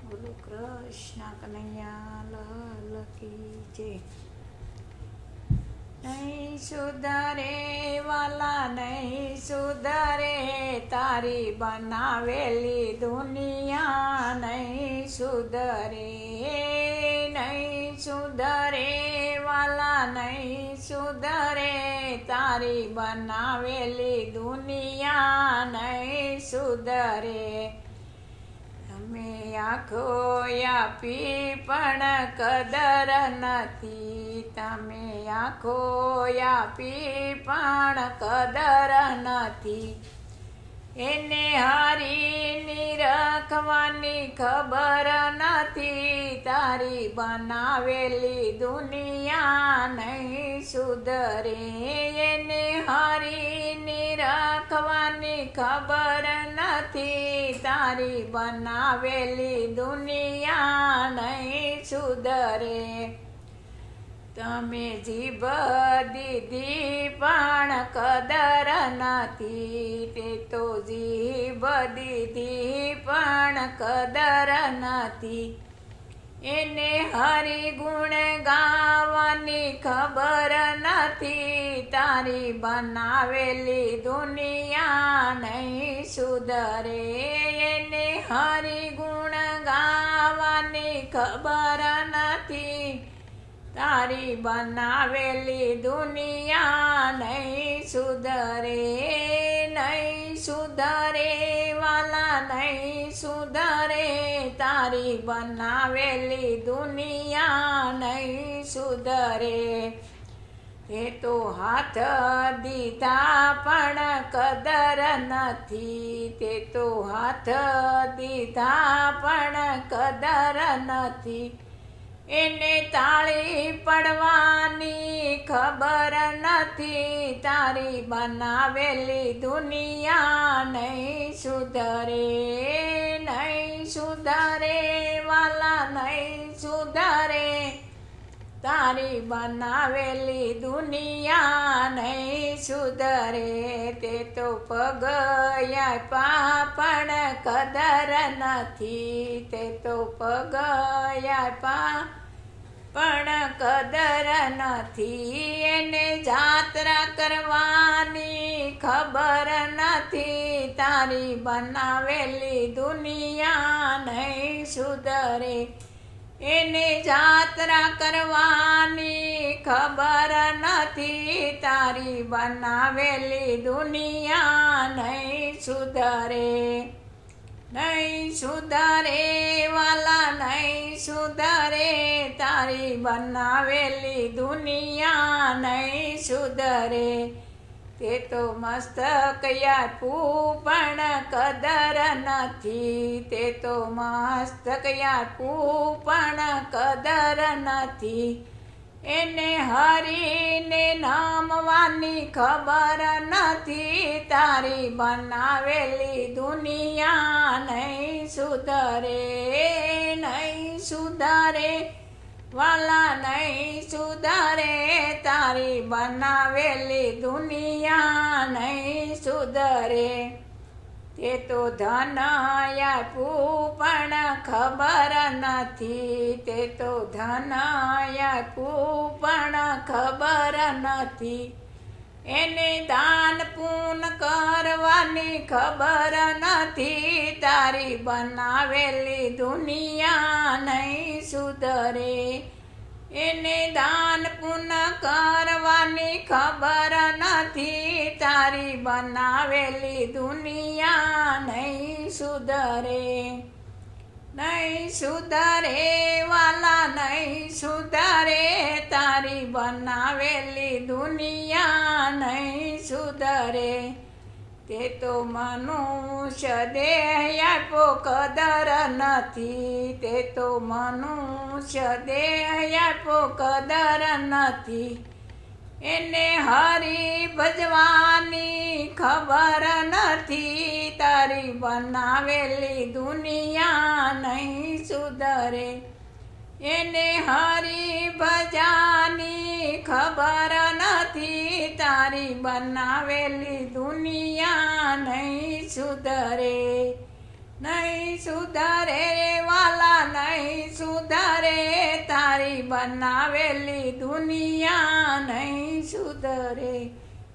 બોલો કૃષ્ણ કનૈયા લાલ કી જય. નહીં સુધરે વાલા નહીં સુધરે, તારી બનાવેલી દુનિયા નહીં સુધરે. નહીં સુધરે વાલા નહીં સુધરે, તારી બનાવેલી દુનિયા નહીં સુધરે. તમે આખો આપી પણ કદર નથી, તમે આખો આપી પણ કદર નથી. એને હારીની રખવાની ખબર નથી, તારી બનાવેલી દુનિયા નહીં સુધરે. એને હારીની રખવાની ખબર નથી, તારી બનાવેલી દુનિયા નહીં સુધરે. તમે જીભ દીધી પણ કદર નથી, તે તો જીભ દીધી પણ કદર નથી. એને હરિગુણ ગાવાની ખબર નથી, તારી બનાવેલી દુનિયા નહીં સુધરે. એને હરિગુણ ગાવાની ખબર નથી, તારી બનાવેલી દુનિયા નહીં સુધરે. નહીં સુધરે વાલા નહીં સુધરે, તારી બનાવેલી દુનિયા નહીં સુધરે. તે તો હાથ દીધા પણ કદર નથી, તે તો હાથ દીધા પણ કદર નથી. એને તાળી પડવાની ખબર નથી, તારી બનાવેલી દુનિયા નહીં સુધરે. નહીં સુધરે વાલા નહીં સુધરે, તારી બનાવેલી દુનિયા નહીં સુધરે. તે તો પગ આપ્યા પણ કદર નથી, તે તો પગ આપ્યા પણ કદર નથી. એને જાત્રા કરવાની ખબર નથી, તારી બનાવેલી દુનિયા નહીં સુધરે. એને જાત્રા કરવાની ખબર નથી, તારી બનાવેલી દુનિયા નહીં સુધરે. નહીં સુધરે વાલા નહીં સુધરે, તારી બનાવેલી દુનિયા નહીં સુધરે. તે તો મસ્તક આપ્યું પણ કદર નથી, તે તો મસ્તક આપ્યું પણ કદર નથી. એને હરીને નામવાની ખબર નથી, તારી બનાવેલી દુનિયા નહીં સુધરે. નહીં સુધરે વાલા નહીં સુધરે, તારી બનાવેલી દુનિયા નહીં સુધરે. તે તો ધન આપ્યું પણ ખબર નથી, તે તો ધન આપ્યું પણ ખબર નથી. એને દાન પૂન કરવાની ખબર નથી, તારી બનાવેલી દુનિયા નહીં સુધરે. એને દાન પૂન કરવાની ખબર નથી, તારી બનાવેલી દુનિયા નહીં સુધરે. નહીં સુધરે વાલા નહીં સુધરે, તારી બનાવેલી દુનિયા નહીં સુધરે. તે તો મનુષ્ય દેહ આપ્યો કદર નથી, તે તો મનુષ્ય દેહ આપ્યો કદર નથી. એને હરી ભજવાની ખબર નથી, તારી બનાવેલી દુનિયા નહીં સુધરે. એને હરી ભજવાની ખબર નથી, તારી બનાવેલી દુનિયા નહીં સુધરે. નહીં સુધરે રે વાલા નહીં સુધરે, તારી બનાવેલી દુનિયા નહીં સુધરે.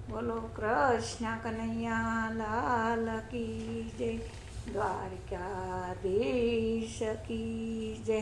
બોલો કૃષ્ણ કનૈયા લાલ કી જય, દ્વારકાધીશ કી જય.